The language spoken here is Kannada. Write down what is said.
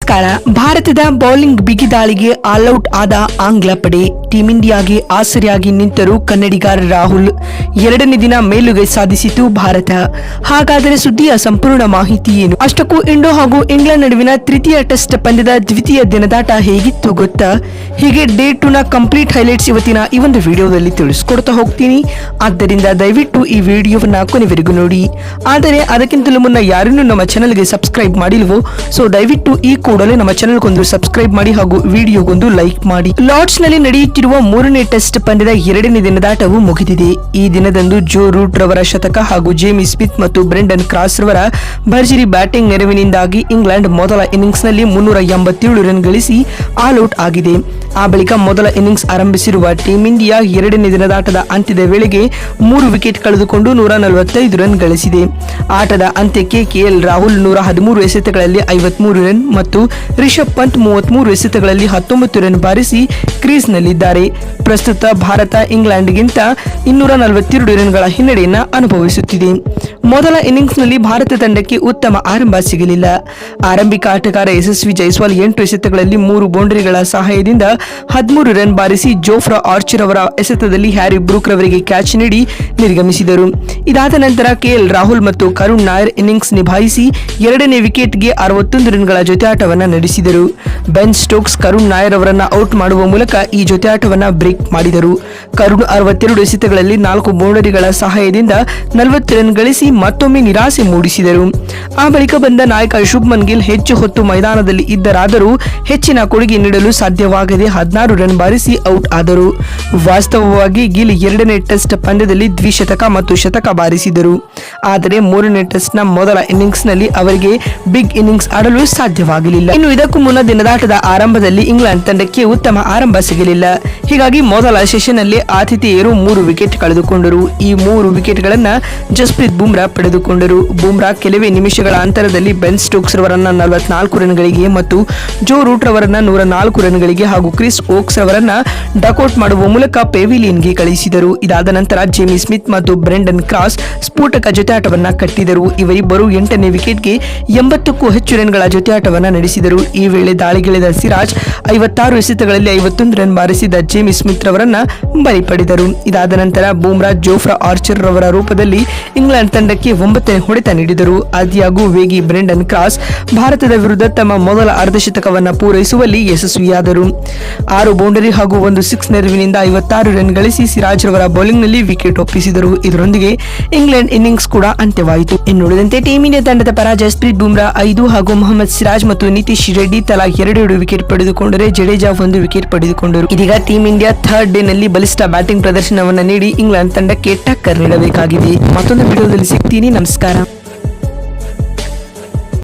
ನಮಸ್ಕಾರ. ಭಾರತದ ಬೌಲಿಂಗ್ ಬಿಗಿದಾಳಿಗೆ ಆಲ್ಔಟ್ ಆದ ಆಂಗ್ಲ ಪಡೆ. ಟೀಂ ಇಂಡಿಯಾಗೆ ಆಸರೆಯಾಗಿ ನಿಂತರು ಕನ್ನಡಿಗ ರಾಹುಲ್. ಎರಡನೇ ದಿನ ಮೇಲುಗೈ ಸಾಧಿಸಿತು ಭಾರತ. ಹಾಗಾದರೆ ಸುದ್ದಿಯ ಸಂಪೂರ್ಣ ಮಾಹಿತಿ ಏನು? ಅಷ್ಟಕ್ಕೂ ಇಂಡೋ ಹಾಗೂ ಇಂಗ್ಲೆಂಡ್ ನಡುವಿನ ತೃತೀಯ ಟೆಸ್ಟ್ ಪಂದ್ಯದ ದ್ವಿತೀಯ ದಿನದಾಟ ಹೇಗಿತ್ತು ಗೊತ್ತಾ? ಹೀಗೆ ಡೇ 2 ನ ಕಂಪ್ಲೀಟ್ ಹೈಲೈಟ್ಸ್ ಇವತ್ತಿನ ಈ ಒಂದು ವಿಡಿಯೋದಲ್ಲಿ ತಿಳಿಸ್ಕೊಡ್ತಾ ಹೋಗ್ತೀನಿ. ಆದ್ದರಿಂದ ದಯವಿಟ್ಟು ಈ ವಿಡಿಯೋವನ್ನ ಕೊನೆವರೆಗೂ ನೋಡಿ. ಆದರೆ ಅದಕ್ಕಿಂತಲೂ ಮುನ್ನ ಯಾರನ್ನೂ ನಮ್ಮ ಚಾನೆಲ್ಗೆ ಸಬ್ಸ್ಕ್ರೈಬ್ ಮಾಡಿಲ್ವೋ ಸೊ ದಯವಿಟ್ಟು ಈ ಕೂಡಲೇ ನಮ್ಮ ಚಾನೆಲ್ಗೊಂದು ಸಬ್ಸ್ಕ್ರೈಬ್ ಮಾಡಿ ಹಾಗೂ ವಿಡಿಯೋಗೊಂದು ಲೈಕ್ ಮಾಡಿ. ಲಾರ್ಡ್ಸ್ ನಲ್ಲಿ ನಡೆಯುತ್ತಿರುವ ಮೂರನೇ ಟೆಸ್ಟ್ ಪಂದ್ಯದ ಎರಡನೇ ದಿನದಾಟವು ಮುಗಿದಿದೆ. ಈ ದಿನದಂದು ಜೋ ರೂಟ್ ರವರ ಶತಕ ಹಾಗೂ ಜೇಮಿ ಸ್ಮಿತ್ ಮತ್ತು ಬ್ರೆಂಡನ್ ಕ್ರಾಸ್ ರವರ ಭರ್ಜರಿ ಬ್ಯಾಟಿಂಗ್ ನೆರವಿನಿಂದಾಗಿ ಇಂಗ್ಲೆಂಡ್ ಮೊದಲ ಇನ್ನಿಂಗ್ಸ್ ನಲ್ಲಿ 387 ರನ್ ಗಳಿಸಿ ಆಲ್ಔಟ್ ಆಗಿದೆ. ಆ ಬಳಿಕ ಮೊದಲ ಇನ್ನಿಂಗ್ಸ್ ಆರಂಭಿಸಿರುವ ಟೀಂ ಇಂಡಿಯಾ ಎರಡನೇ ದಿನದಾಟದ ಅಂತ್ಯದ ವೇಳೆಗೆ 3 ವಿಕೆಟ್ ಕಳೆದುಕೊಂಡು 145 ರನ್ ಗಳಿಸಿದೆ. ಆಟದ ಅಂತ್ಯಕ್ಕೆ ಕೆಎಲ್ ರಾಹುಲ್ 113 ಎಸೆತಗಳಲ್ಲಿ 53 ರನ್ ಮತ್ತು ರಿಷಬ್ ಪಂತ್ 33 ಎಸೆತಗಳಲ್ಲಿ 19 ರನ್ ಬಾರಿಸಿ ಕ್ರೀಸ್ನಲ್ಲಿದ್ದಾರೆ. ಪ್ರಸ್ತುತ ಭಾರತ ಇಂಗ್ಲೆಂಡ್ಗಿಂತ 242 ರನ್ಗಳ ಹಿನ್ನಡೆಯನ್ನು ಅನುಭವಿಸುತ್ತಿದೆ. ಮೊದಲ ಇನ್ನಿಂಗ್ಸ್ನಲ್ಲಿ ಭಾರತ ತಂಡಕ್ಕೆ ಉತ್ತಮ ಆರಂಭ ಸಿಗಲಿಲ್ಲ. ಆರಂಭಿಕ ಆಟಗಾರ ಯಶಸ್ವಿ ಜೈಸ್ವಾಲ್ 8 ಎಸೆತಗಳಲ್ಲಿ 3 ಬೌಂಡರಿಗಳ ಸಹಾಯದಿಂದ 13 ರನ್ ಬಾರಿಸಿ ಜೋಫ್ರಾ ಆರ್ಚರ್ ಅವರ ಎಸೆತದಲ್ಲಿ ಹ್ಯಾರಿ ಬ್ರೂಕ್ ರವರಿಗೆ ಕ್ಯಾಚ್ ನೀಡಿ ನಿರ್ಗಮಿಸಿದರು. ಇದಾದ ನಂತರ ಕೆಎಲ್ ರಾಹುಲ್ ಮತ್ತು ಕರುಣ್ ನಾಯರ್ ಇನ್ನಿಂಗ್ಸ್ ನಿಭಾಯಿಸಿ ಎರಡನೇ ವಿಕೆಟ್ಗೆ 61 ರನ್ಗಳ ಜೊತೆಯಾಟವನ್ನ ನಡೆಸಿದರು. ಬೆನ್ ಸ್ಟೋಕ್ಸ್ ಕರುಣ್ ನಾಯರ್ ಅವರನ್ನ ಔಟ್ ಮಾಡುವ ಮೂಲಕ ಈ ಜೊತೆಯಾಟವನ್ನ ಬ್ರೇಕ್ ಮಾಡಿದರು. ಕರುಣ್ 62 ಎಸೆತಗಳಲ್ಲಿ 4 ಬೌಂಡರಿಗಳ ಸಹಾಯದಿಂದ 40 ರನ್ ಗಳಿಸಿ ಮತ್ತೊಮ್ಮೆ ನಿರಾಸೆ ಮೂಡಿಸಿದರು. ಆ ಬಳಿಕ ಬಂದ ನಾಯಕ ಶುಭ್ಮನ್ ಗಿಲ್ ಹೆಚ್ಚು ಹೊತ್ತು ಮೈದಾನದಲ್ಲಿ ಇದ್ದರಾದರೂ ಹೆಚ್ಚಿನ ಕೊಡುಗೆ ನೀಡಲು ಸಾಧ್ಯವಾಗದೆ 16 ರನ್ ಬಾರಿಸಿ ಔಟ್ ಆದರು. ವಾಸ್ತವವಾಗಿ ಗಿಲ್ ಎರಡನೇ ಟೆಸ್ಟ್ ಪಂದ್ಯದಲ್ಲಿ ದ್ವಿಶತಕ ಮತ್ತು ಶತಕ ಬಾರಿಸಿದರು. ಆದರೆ ಮೂರನೇ ಟೆಸ್ಟ್ ನ ಮೊದಲ ಇನ್ನಿಂಗ್ಸ್ ನಲ್ಲಿ ಅವರಿಗೆ ಬಿಗ್ ಇನ್ನಿಂಗ್ಸ್ ಆಡಲು ಸಾಧ್ಯವಾಗಲಿಲ್ಲ. ಇನ್ನು ಇದಕ್ಕೂ ಮುನ್ನ ದಿನದಾಟದ ಆರಂಭದಲ್ಲಿ ಇಂಗ್ಲೆಂಡ್ ತಂಡಕ್ಕೆ ಉತ್ತಮ ಆರಂಭ ಸಿಗಲಿಲ್ಲ. ಹೀಗಾಗಿ ಮೊದಲ ಸೆಷನ್ ನಲ್ಲಿ ಆತಿಥೇಯರು 3 ವಿಕೆಟ್ ಕಳೆದುಕೊಂಡರು. ಈ 3 ವಿಕೆಟ್ ಗಳನ್ನ ಜಸ್ಪ್ರೀತ್ ಬುಮ್ರಾ ಪಡೆದುಕೊಂಡರು. ಬುಮ್ರಾ ಕೆಲವೇ ನಿಮಿಷಗಳ ಅಂತರದಲ್ಲಿ ಬೆನ್ ಸ್ಟೋಕ್ಸ್ ರವರನ್ನ 44 ರನ್ಗಳಿಗೆ ಮತ್ತು ಜೋ ರೂಟ್ ರವರನ್ನ 104 ರನ್ಗಳಿಗೆ ಹಾಗೂ ಕ್ರಿಸ್ ಓಕ್ಸ್ ರವರನ್ನ ಡಕೌಟ್ ಮಾಡುವ ಮೂಲಕ ಪೆವಿಲಿಯನ್ಗೆ ಕಳಿಸಿದರು. ಇದಾದ ನಂತರ ಜೇಮಿ ಸ್ಮಿತ್ ಮತ್ತು ಬ್ರೆಂಡನ್ ಕ್ರಾಸ್ ಸ್ಫೋಟಕ ಜೊತೆಯಾಟವನ್ನ ಕಟ್ಟಿದರು. ಇವರಿಬ್ಬರು 8ನೇ ವಿಕೆಟ್ಗೆ 80ಕ್ಕೂ ಹೆಚ್ಚು ರನ್ಗಳ ಜೊತೆಯಾಟವನ್ನ ನಡೆಸಿದರು. ಈ ವೇಳೆ ದಾಳಿಗಿಳಿದ ಸಿರಾಜ್ 56 ಎಸೆತಗಳಲ್ಲಿ 51 ರನ್ ಬಾರಿಸಿದ ಜೇಮಿ ಸ್ಮಿತ್ ರವರನ್ನ ಬಲಿ ಪಡೆದರು. ಇದಾದ ನಂತರ ಬೂಮ್ರಾ ಜೋಫ್ರಾ ಆರ್ಚರ್ ರವರ ರೂಪದಲ್ಲಿ ಇಂಗ್ಲೆಂಡ್ ತಂಡಕ್ಕೆ 9ನೇ ಹೊಡೆತ ನೀಡಿದರು. ಆದ್ಯಾಗೂ ವೇಗಿ ಬ್ರೆಂಡನ್ ಕ್ರಾಸ್ ಭಾರತದ ವಿರುದ್ಧ ತಮ್ಮ ಮೊದಲ ಅರ್ಧಶತಕವನ್ನ ಪೂರೈಸುವಲ್ಲಿ ಯಶಸ್ವಿಯಾದರು. 6 ಬೌಂಡರಿ ಹಾಗೂ 1 ಸಿಕ್ಸ್ ನೆರವಿನಿಂದ 56 ರನ್ ಗಳಿಸಿ ಸಿರಾಜ್ ರವರ ಬೌಲಿಂಗ್ ನಲ್ಲಿ ವಿಕೆಟ್ ಒಪ್ಪಿಸಿದರು. ಇದರೊಂದಿಗೆ ಇಂಗ್ಲೆಂಡ್ ಇನ್ನಿಂಗ್ಸ್ ಕೂಡ ಅಂತ್ಯವಾಯಿತು. ಇನ್ನುಳಿದಂತೆ ಟೀಂ ಇಂಡಿಯಾ ತಂಡದ ಪರ ಜಸ್ಪ್ರೀತ್ ಬುಮ್ರಾ 5 ಹಾಗೂ ಮೊಹಮ್ಮದ್ ಸಿರಾಜ್ ಮತ್ತು ನಿತೀಶ್ ರೆಡ್ಡಿ ತಲಾ 2 ವಿಕೆಟ್ ಪಡೆದುಕೊಂಡರೆ ಜಡೇಜಾ 1 ವಿಕೆಟ್ ಪಡೆದುಕೊಂಡರು. ಇದೀಗ ಟೀಂ ಇಂಡಿಯಾ ಥರ್ಡ್ ಡೇ ನಲ್ಲಿ ಬಲಿಷ್ಠ ಬ್ಯಾಟಿಂಗ್ ಪ್ರದರ್ಶನವನ್ನು ನೀಡಿ ಇಂಗ್ಲೆಂಡ್ ತಂಡಕ್ಕೆ ಟಕ್ಕರ್ ನೀಡಬೇಕಾಗಿದೆ. ಮತ್ತೊಂದು ವಿಡಿಯೋದಲ್ಲಿ ಸಿಗ್ತೀನಿ. ನಮಸ್ಕಾರ.